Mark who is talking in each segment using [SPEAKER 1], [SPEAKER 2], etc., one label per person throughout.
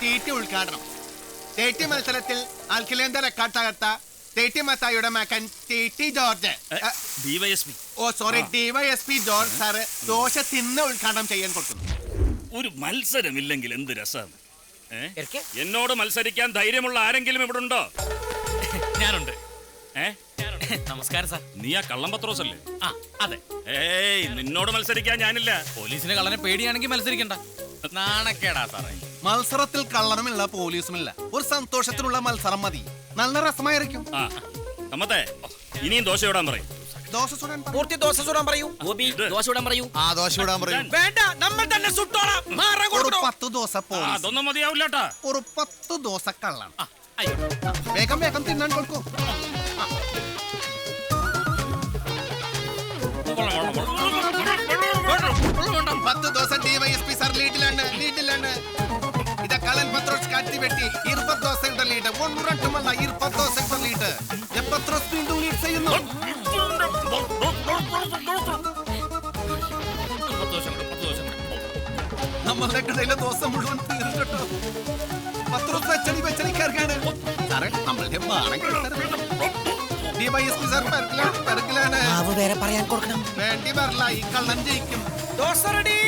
[SPEAKER 1] T ഉദ്ഘാടനം. T മത്സരത്തിൽ അൽഖിലേന്ത്യ record തകർത്ത ടി മത്തായിയുടെ മകൻ T George DYSP George sir dosa തിന്ന് ഉദ്ഘാടനം ചെയ്യാൻ കൊടുക്കുന്നു.
[SPEAKER 2] ഒരു മത്സരമില്ലെങ്കിൽ എന്ത് രസം. എന്നോട് മത്സരിക്കാൻ ധൈര്യമുള്ള ആരെങ്കിലും ഇവിടെ ഉണ്ടോ?
[SPEAKER 3] ഞാനുണ്ട്. നമസ്കാരം സാർ.
[SPEAKER 2] നീ ആ കള്ളം പത്രോസ് അല്ലേ?
[SPEAKER 3] അതെ.
[SPEAKER 2] ഏയ്, നിന്നോട് മത്സരിക്കാൻ ഞാനില്ല.
[SPEAKER 3] പോലീസിന് കള്ളനെ പേടിയാണെങ്കിൽ മത്സരിക്കണ്ട. നാണക്കേടാ സാറേ.
[SPEAKER 1] മത്സരത്തിൽ കള്ളനുമില്ല പോലീസുമില്ല. ഒരു സന്തോഷത്തിലുള്ള മത്സരം മതി. നല്ല രസമായിരിക്കും.
[SPEAKER 2] ഇനിയും ദോശ ഇടാൻ പറയും.
[SPEAKER 1] ദോശ ചുടാൻ
[SPEAKER 3] പറയൂ. ദോശ ഇടാൻ പറയൂ.
[SPEAKER 1] ദോശ ഇടാൻ പറയും.
[SPEAKER 3] വേണ്ട, നമ്മൾ തന്നെ സുട്ടോളാം.
[SPEAKER 1] ഒരു 10 ദോശ പോലീസ്.
[SPEAKER 2] അതൊന്നും മതിയാവില്ലാട്ടാ.
[SPEAKER 1] ഒരു 10 ദോശ കള്ളൻ. വേഗം വേഗം തിന്നാൻ കൊടുക്കൂ. 10 ദോശ ഡിവൈഎസ്പി സാർ ലീഡിലാണ്. ഇത് കള്ളൻ പത്രോസ് കാറ്റി വെട്ടി 20 ദോശയുടെ ലീഡ്. ഒന്നുരണ്ടുമല്ല 20 ദോശയുടെ ലീഡ്. പത്രോസ് വീണ്ടും ലീഡ് ചെയ്യുന്നു. നമ്മളുടെ കടയിലെ ദോശ മുഴുവൻ തീർന്നിട്ടോ. പത്രോസ് വെച്ചടിക്കാർക്കാണ് സാറേ നമ്മളുടെ ഡിവൈഎസ്പി സാർ പെരക്കിലാണ്. വേണ്ടി വരില്ല, ഈ കള്ളൻ ജയിക്കും.
[SPEAKER 3] ദോശ റെഡി.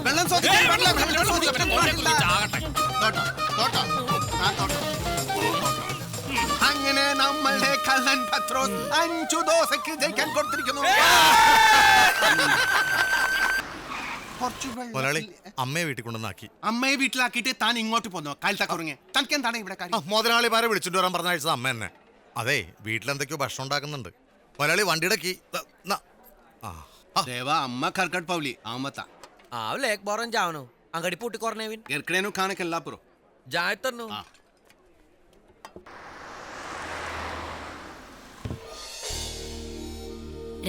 [SPEAKER 1] വെള്ളം അങ്ങനെ നമ്മളുടെ കള്ളൻ പത്രോസ് 5 ദോശക്ക് ജയിക്കാൻ കൊടുത്തിരിക്കുന്നു.
[SPEAKER 4] അമ്മയെ വീട്ടിൽ കൊണ്ടുവന്നാക്കി.
[SPEAKER 1] അമ്മയെ വീട്ടിലാക്കിയിട്ട് താൻ ഇങ്ങോട്ട് പോന്നോ? കാലത്ത കുറങ്ങി തനിക്ക് എന്താണ് ഇവിടെ കാര്യം?
[SPEAKER 4] മുതലാളിമാരെ വിളിച്ചിട്ട് വരാൻ പറഞ്ഞ അയച്ചത് അമ്മ തന്നെ. അതെ, വീട്ടിലെന്തൊക്കെയോ ഭക്ഷണം ഉണ്ടാക്കുന്നുണ്ട്. മുതലാളി വണ്ടിയുടെ കീ
[SPEAKER 1] देवा अम्मा खरकट पावली आमता
[SPEAKER 5] आवले एक बारन जावनो अंगडी पोटी करनेविन
[SPEAKER 1] एरकडेनु खाने केल्लापुरो
[SPEAKER 5] जायतनु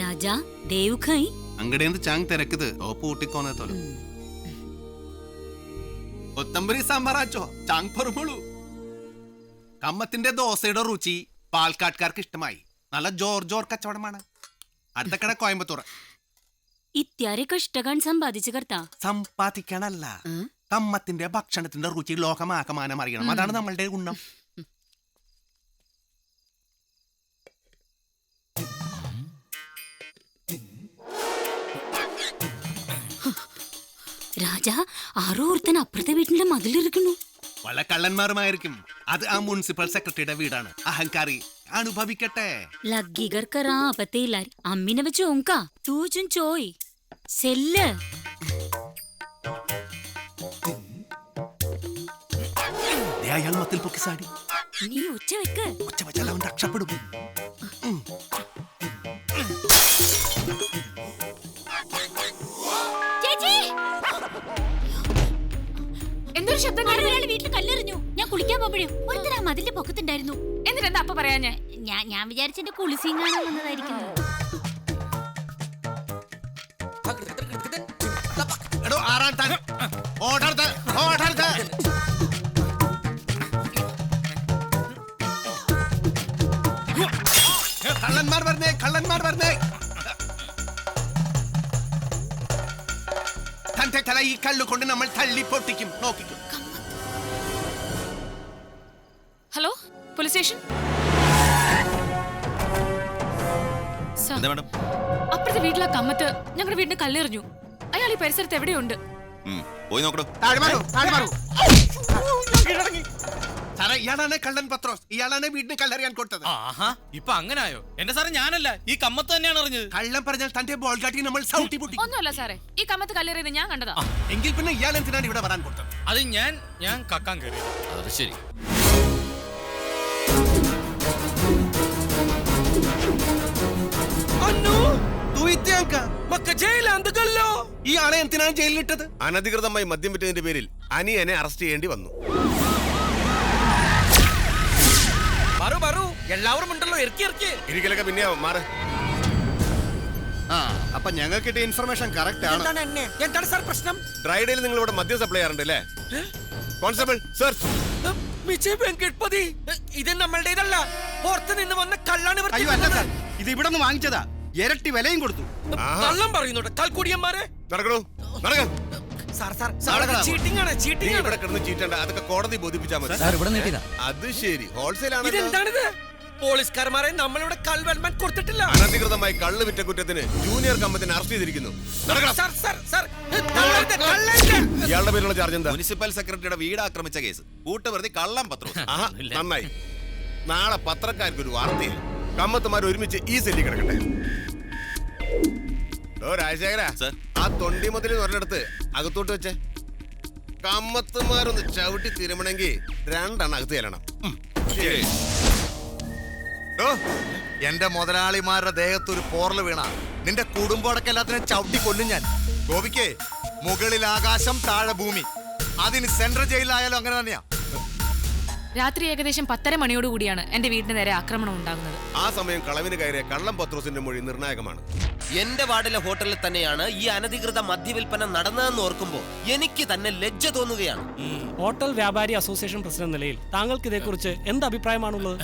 [SPEAKER 6] राजा देव खाई
[SPEAKER 1] अंगडेंद चांग तेरकद ओपु ऊटिकोने तोले കൊത്തമ്പരി സാമ്പാറാച്ചോ ചാങ് പൊറുമുളു കമ്മത്തിന്റെ ദോശയുടെ രുചി പാൽക്കാട്ടുകാർക്ക് ഇഷ്ടമായി. നല്ല ജോർ കച്ചവടമാണ്. അടുത്ത കട കോയമ്പത്തൂർ.
[SPEAKER 6] ഇത്യാരെ കഷ്ടകാൻ സമ്പാദിച്ചു കർത്താ.
[SPEAKER 1] സമ്പാദിക്കണല്ല, കമ്മത്തിന്റെ ഭക്ഷണത്തിന്റെ രുചി ലോകമാകമാനം അറിയണം. അതാണ് നമ്മളുടെ ഗുണം.
[SPEAKER 6] രാജ ആരോ ഒരുത്തൻ അപ്പുറത്തെ വീട്ടിന്റെ മതിലിരിക്കുന്നു.
[SPEAKER 1] പല കള്ളന്മാരുമായിരിക്കും. അത് ആ മുനിസിപ്പൽ സെക്രട്ടറിയുടെ വീടാണ്. അഹങ്കാരി അനുഭവിക്കട്ടെ.
[SPEAKER 6] ലഗ്ഗികർ കറാ പത്തേലാർ അമ്മിനെ വെച്ച് ഓങ്കാ തൂച്ചും ചോയ് സെല്ല്.
[SPEAKER 1] അയാൾ മത്തിൽ പൊക്കി സാടി.
[SPEAKER 6] നീ ഒച്ച വെക്ക്.
[SPEAKER 1] ഒച്ച വെച്ചാൽ അവൻ രക്ഷപ്പെടും.
[SPEAKER 6] എന്തൊരു ശബ്ദം? വീട്ടിൽ കല്ലെറിഞ്ഞു. ഞാൻ കുളിക്കാൻ പോകുമ്പോഴും ഒരുത്തരാ മതിലിന്റെ പൊക്കത്തുണ്ടായിരുന്നു.
[SPEAKER 7] എന്നിട്ടെന്താ അപ്പൊ പറയാ?
[SPEAKER 6] ഞാൻ വിചാരിച്ചെന്റെ കുളിസീങ്ങാണ് വന്നതായിരിക്കുന്നത്.
[SPEAKER 1] കള്ളന്മാർ പറഞ്ഞേ തന്റെ തല ഈ കല്ല് കൊണ്ട് നമ്മൾ തള്ളി പൊട്ടിക്കും. നോക്കിക്കും.
[SPEAKER 7] Hello, police station. അപ്പുറത്തെ വീട്ടിലെ കമ്മത്ത് ഞങ്ങളുടെ വീടിന് കല്ലെറിഞ്ഞു. അയാൾ ഈ പരിസരത്ത് എവിടെയുണ്ട്?
[SPEAKER 4] പോയി നോക്കണോ.
[SPEAKER 1] സാറേ, ഇയാളാണ് കള്ളൻ പത്രോസ്. ഇയാളാണ് വീടിന് കല്ലെറിയാൻ കൊടുത്തത്.
[SPEAKER 3] ഇപ്പൊ അങ്ങനായോ? എന്റെ സാറേ, ഞാനല്ല, ഈ കമ്മത്ത് തന്നെയാണ് അറിഞ്ഞത്.
[SPEAKER 1] കള്ളം പറഞ്ഞാൽ തന്റെ ബോൾ കാട്ടി നമ്മൾ സൗട്ടി പൊട്ടി.
[SPEAKER 7] ഒന്നുമല്ല സാറേ, ഈ കമ്മത്ത് കല്ലെറിയത് ഞാൻ കണ്ടതാ.
[SPEAKER 1] എങ്കിൽ പിന്നെ ഇയാൾ എന്തിനാണ് ഇവിടെ വരാൻ കൊടുത്തത്?
[SPEAKER 3] അത് ഞാൻ കക്കാൻ കയറി. അത് ശരി.
[SPEAKER 1] ഇയാളെ എന്തിനാണ് ജയിലിലിട്ടത്?
[SPEAKER 4] അനധികൃതമായി മദ്യം വിറ്റതിന്റെ പേരിൽ അനിയനെ അറസ്റ്റ് ചെയ്യേണ്ടി വന്നു.
[SPEAKER 5] എല്ലാവരും ഉണ്ടല്ലോ,
[SPEAKER 4] ഇരിക്കലൊക്കെ പിന്നെ മാറ്.
[SPEAKER 1] അപ്പൊ ഞങ്ങൾക്ക് കിട്ടിയ ഇൻഫർമേഷൻ കറക്റ്റ് ആണ്.
[SPEAKER 5] എന്താണ് സാർ പ്രശ്നം?
[SPEAKER 4] ഡ്രൈഡേയിൽ നിങ്ങൾ ഇവിടെ മദ്യം സപ്ലൈ ചെയ്യാറുണ്ട് അല്ലേ? കോൺസ്റ്റബിൾ സർ,
[SPEAKER 5] ഇത് നമ്മളുടേതല്ല, പുറത്ത് നിന്ന് വന്ന കള്ളാണ്.
[SPEAKER 1] ഇത് ഇവിടെ നിന്ന് വാങ്ങിച്ചതാ. ഇരട്ടി വിലയും കൊടുത്തു.
[SPEAKER 5] കള്ളം പറയുന്നുണ്ട് കൽക്കുടിയന്മാരെ.
[SPEAKER 4] നടക്കണോ നടക്ക.
[SPEAKER 5] ചീറ്റിംഗ് ആണ് ചീറ്റിംഗ് ആണ്.
[SPEAKER 1] ഇവിടെ കിടന്ന് ചീറ്റണ്ട, അതൊക്കെ കോടതി ബോധിപ്പിച്ചാൽ മതി. അത് ശരി, ഹോൾസെയിൽ ആണ്.
[SPEAKER 5] ഇതെന്താണിത്? പോലീസുകാരന്മാരെ നമ്മളിവിടെ കൾവെൽമൻ കൊടുത്തിട്ടില്ല.
[SPEAKER 1] അനധികൃതമായി കള്ള് വിറ്റ കുറ്റത്തിന് ജൂനിയർ കമ്പത്തിനെ അറസ്റ്റ് ചെയ്തിരിക്കുന്നു. ഇയാളുടെ പേരുള്ള ചാർജ് എന്താ?
[SPEAKER 8] മുനിസിപ്പൽ സെക്രട്ടറിയുടെ വീട് ആക്രമിച്ച കേസ്, കൂട്ടുപ്രതി കള്ളം പത്രോസ്.
[SPEAKER 1] ആഹാ, നന്നായി. നാളെ പത്രക്കാർക്ക് ഒരു വാർത്തയിൽ കമ്മത്തുമാർ ഒരുമിച്ച് ഈ സെല്ലി കിടക്കട്ടെ. രാജശേഖര, ആ തൊണ്ടി മുതൽ ഒരിടത്ത് അകത്തോട്ട് വെച്ചേ. കമ്മത്തുമാരൊന്ന് ചവിട്ടി തിരുമണമെങ്കിൽ 2 അകത്ത് ചെല്ലണം.
[SPEAKER 4] എന്റെ മുതലാളിമാരുടെ ദേഹത്ത് ഒരു പോറല് വീണ നിന്റെ കുടുംബമടക്കം എല്ലാത്തിനും ചവിട്ടി കൊല്ലും ഞാൻ. ഗോപിക്ക് മുകളിൽ ആകാശം, താഴെ ഭൂമി. അതിന് സെൻട്രൽ ജയിലിലായാലും അങ്ങനെ തന്നെയാ.
[SPEAKER 7] രാത്രി ഏകദേശം 10:30 മണിയോടുകൂടിയാണ് എന്റെ വീടിന് നേരെ ആക്രമണം ഉണ്ടാകുന്നത്.
[SPEAKER 1] ആ സമയം കളവിന് കയറിയ കള്ളം പത്രോസിന്റെ മൊഴി നിർണായകമാണ്.
[SPEAKER 9] എന്റെ വാർഡിലെ ഹോട്ടലിൽ തന്നെയാണ് ഈ അനധികൃത മദ്യവിൽപ്പന നടന്നതെന്ന് ഓർക്കുമ്പോൾ എനിക്ക് തന്നെ ലജ്ജ തോന്നുകയാണ്.
[SPEAKER 10] ഹോട്ടൽ വ്യാപാരി അസോസിയേഷൻ പ്രസിഡന്റ് നിലയിൽ താങ്കൾക്ക് ഇതേക്കുറിച്ച് എന്ത് അഭിപ്രായമാണുള്ളത്?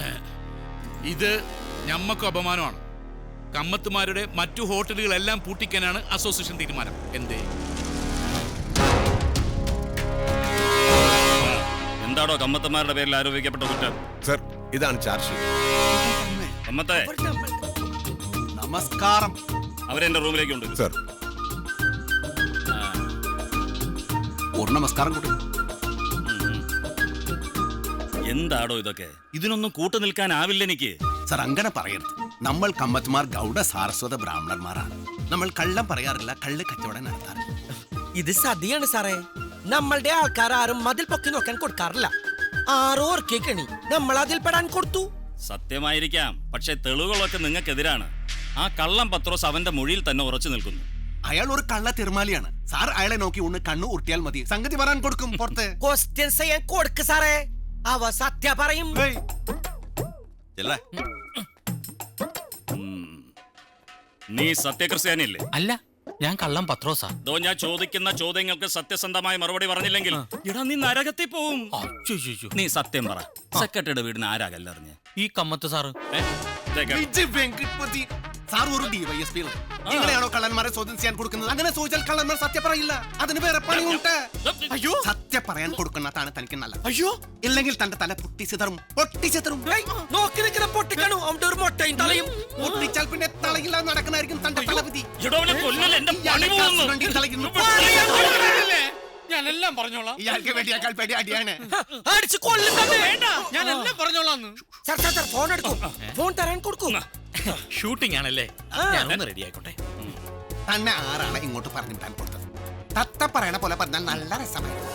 [SPEAKER 2] ഇത് ഞമ്മക്കും അപമാനമാണ്. കമ്മത്തുമാരുടെ മറ്റു ഹോട്ടലുകളെല്ലാം പൂട്ടിക്കാനാണ് അസോസിയേഷൻ തീരുമാനം. എന്തേ? എന്താണോ കമ്മത്തന്മാരുടെ പേരിൽ ആരോപിക്കപ്പെട്ട കുറ്റം?
[SPEAKER 1] സർ, ഇതാണ് ചാർജ് ഷീറ്റ്.
[SPEAKER 2] കമ്മത്തെ,
[SPEAKER 8] നമസ്കാരം.
[SPEAKER 2] അവരെന്റെ റൂമിലേക്ക് ഉണ്ട്.
[SPEAKER 1] സർ,
[SPEAKER 8] ഒരു നമസ്കാരം കൂടി.
[SPEAKER 2] എന്താടോ ഇതൊക്കെ? ഇതിനൊന്നും കൂട്ടു നിൽക്കാനാവില്ല എനിക്ക്.
[SPEAKER 8] സർ, അങ്ങനെ പറയരുത്. നമ്മൾ കമ്മത്തുമാർ ഗൗഡ സാരസ്വത ബ്രാഹ്മണന്മാരാണ്. നമ്മൾ കള്ളം പറയാറില്ല, കള്ള് കച്ചവടം നടത്താറില്ല.
[SPEAKER 5] ഇത് സതിയാണ് സാറേ. നമ്മളുടെ ആൾക്കാർ ആരും മതിൽ പൊക്കി നോക്കാൻ കൊടുക്കാറില്ല. 6 ഓർക്കേ കെണി നമ്മൾ അതിൽ പെടാൻ കൊടുത്തു.
[SPEAKER 2] സത്യമായിരിക്കാം, പക്ഷെ തെളിവുകളൊക്കെ നിങ്ങൾക്കെതിരാണ്. ആ കള്ളം പത്രോസ് അവന്റെ മൊഴിയിൽ തന്നെ ഉറച്ചു നിൽക്കുന്നു.
[SPEAKER 8] അയാൾ ഒരു കള്ള തിരുമാലിയാണ് സാർ. അയാളെ നോക്കി ഒന്ന് കണ്ണു ഉരുട്ടിയാൽ മതി, സംഗതി പറയാൻ കൊടുക്കും. പുറത്ത്
[SPEAKER 5] ക്വസ്റ്റ്യൻസ് ചെയ്യാൻ കൊടുക്ക് സാറേ. അവ സത്യ പറയും.
[SPEAKER 2] നീ സത്യക്രിസ്ത്യാനിയല്ലേ?
[SPEAKER 3] അല്ല, ഞാൻ കള്ളം പത്രോസാ.
[SPEAKER 2] ദോ, ഞാൻ ചോദിക്കുന്ന ചോദ്യങ്ങൾക്ക് സത്യസന്ധമായ മറുപടി പറഞ്ഞില്ലെങ്കിൽ എടാ നീ നരകത്തിൽ പോവും. നീ സത്യം പറ. സെക്രട്ടറിയുടെ വീടിന് ആരാ കല്ലെറിഞ്ഞ്?
[SPEAKER 3] ഈ കമ്മത്ത് സാറ്.
[SPEAKER 8] സാർ ഒരു ഡിവൈഎസ്പി. നിങ്ങളെയാണോ കള്ളന്മാരെ ചോദ്യം ചെയ്യാൻ കൊടുക്കുന്നത്? അങ്ങനെ ചോദിച്ചാൽ കള്ളന്മാർ സത്യം പറയില്ല. അതിന് വേറെ പണിയുണ്ട്. അയ്യോ, സത്യം പറയാൻ കൊടുക്കുന്നതാണ് തനിക്ക് നല്ലത്. അയ്യോ, ഇല്ലെങ്കിൽ തന്റെ തല പൊട്ടിച്ചിതറും.
[SPEAKER 5] നോക്കി നിൽക്കുന്ന പൊട്ടിക്കണു. അവിടെ ഒരു മൊട്ടയും തലയും.
[SPEAKER 8] പൊട്ടിച്ചാൽ പിന്നെ തലയില്ലാതെ നടക്കുന്നതായിരിക്കും തന്റെ തലവിധി.
[SPEAKER 3] ഞാനെല്ലാം പറഞ്ഞോളാം.
[SPEAKER 8] ഇയാൾക്ക് വേണ്ടിയാൽ പേടി അടിയാണ്.
[SPEAKER 5] അടിച്ച് കൊല്ലുന്നത് വേണ്ട.
[SPEAKER 3] ഞാനെല്ലാം പറഞ്ഞോളാം.
[SPEAKER 5] ഫോൺ എടുക്കും. ഫോൺ തരാൻ കൊടുക്കും.
[SPEAKER 3] ഷൂട്ടിംഗ് ആണല്ലേ? ഞാനൊന്ന് റെഡി ആയിക്കോട്ടെ.
[SPEAKER 8] തന്നെ ആരാണ് ഇങ്ങോട്ട് പറഞ്ഞു വിടാൻ കൊടുത്തത്? തത്ത പറയണ പോലെ പറഞ്ഞാൽ നല്ല രസമായിരുന്നു.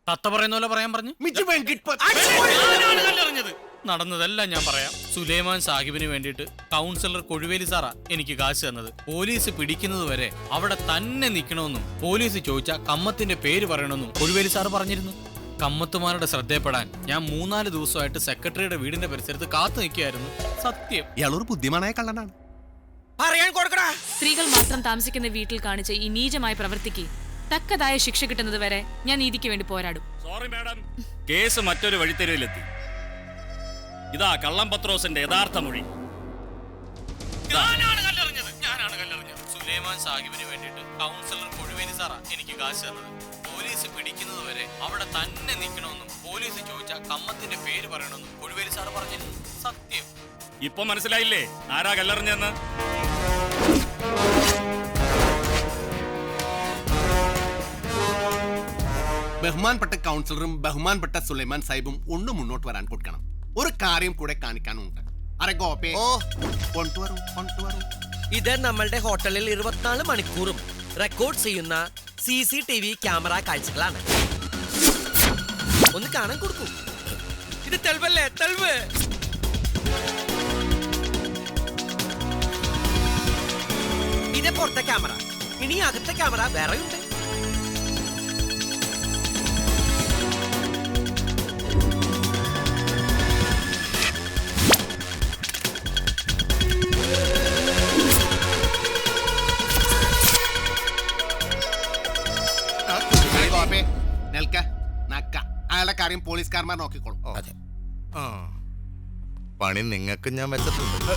[SPEAKER 3] തത്ത പറയുന്ന പോലെ പറയാൻ പറഞ്ഞു. നടന്നതെല്ലാം ഞാൻ പറയാം. സുലൈമാൻ സാഹിബിന് വേണ്ടിയിട്ട് കൗൺസിലർ കൊഴുവേലി സാറാ എനിക്ക് കാശ് തന്നത്. പോലീസ് പിടിക്കുന്നത് വരെ അവിടെ തന്നെ നിൽക്കണമെന്നും പോലീസ് ചോദിച്ചാൽ കമ്മത്തിന്റെ പേര് പറയണമെന്നും കൊഴുവേലി സാറ് പറഞ്ഞിരുന്നു. കമ്മത്തുമാരുടെ ശ്രദ്ധയപ്പെടാൻ ഞാൻ 3-4 ദിവസമായിട്ട് സെക്രട്ടറിയുടെ വീടിന്റെ പരിസരത്ത് കാത്തു നിൽക്കുകയായിരുന്നു. സത്യം,
[SPEAKER 8] ഇയാളൊരു ബുദ്ധിമാനായ കള്ളനാണ്.
[SPEAKER 5] പറയാൻ കൊടുക്കടാ.
[SPEAKER 7] സ്ത്രീകൾ മാത്രം താമസിക്കുന്ന വീട്ടിൽ കാണിച്ച ഈ നീചമായ പ്രവൃത്തിക്ക് തക്കതായ ശിക്ഷ കിട്ടുന്നത് വരെ ഞാൻ നീതിക്ക് വേണ്ടി പോരാടും.
[SPEAKER 2] സോറി മാഡം, കേസ് മറ്റൊരു വഴിത്തിരിവിലെത്തി. ഇതാ കള്ളം പത്രോസിന്റെ യഥാർത്ഥ മൊഴി.
[SPEAKER 3] ഞാനാണ് കല്ലെറിഞ്ഞത്. സുലൈമാൻ സാഹിബിന് വേണ്ടിയിട്ട് കൗൺസിലർ കൊഴുവേലി സാറാ എനിക്ക് കാശ് തന്നത്. പോലീസ് പിടിക്കുന്നത് വരെ അവിടെ തന്നെ നിൽക്കണമെന്നും പോലീസ് ചോദിച്ചാൽ കമ്മത്തിന്റെ പേര് പറയണമെന്നും കൊഴുവേലി സാറ് പറഞ്ഞിരുന്നു. സത്യം.
[SPEAKER 2] ഇപ്പൊ മനസ്സിലായില്ലേ ആരാ കല്ലെറിഞ്ഞെന്ന്?
[SPEAKER 8] ബഹുമാൻപ്പെട്ട കൗൺസിലറും ബഹുമാൻപ്പെട്ട സുലൈമാൻ സാഹിബും ഒന്ന് മുന്നോട്ട് വരാൻ കൊടുക്കണം. ഒരു കാര്യം കൂടെ കാണിക്കാനുണ്ട്.
[SPEAKER 5] ഇത് നമ്മളുടെ ഹോട്ടലിൽ 24 മണിക്കൂറും റെക്കോർഡ് ചെയ്യുന്ന CCTV ക്യാമറ കാഴ്ചകളാണ്. ഒന്ന് കാണാൻ കൊടുക്കൂ. ഇത് തെളിവല്ലേ? തെളിവ്. ഇത് പുറത്തെ ക്യാമറ. ഇനി അകത്തെ ക്യാമറ വേറെയുണ്ട്.
[SPEAKER 8] അയാളുടെ കാര്യം പോലീസുകാരന്മാർ നോക്കിക്കോളും.
[SPEAKER 4] പണി നിങ്ങൾക്ക് ഞാൻ വെച്ചിട്ടുണ്ട്.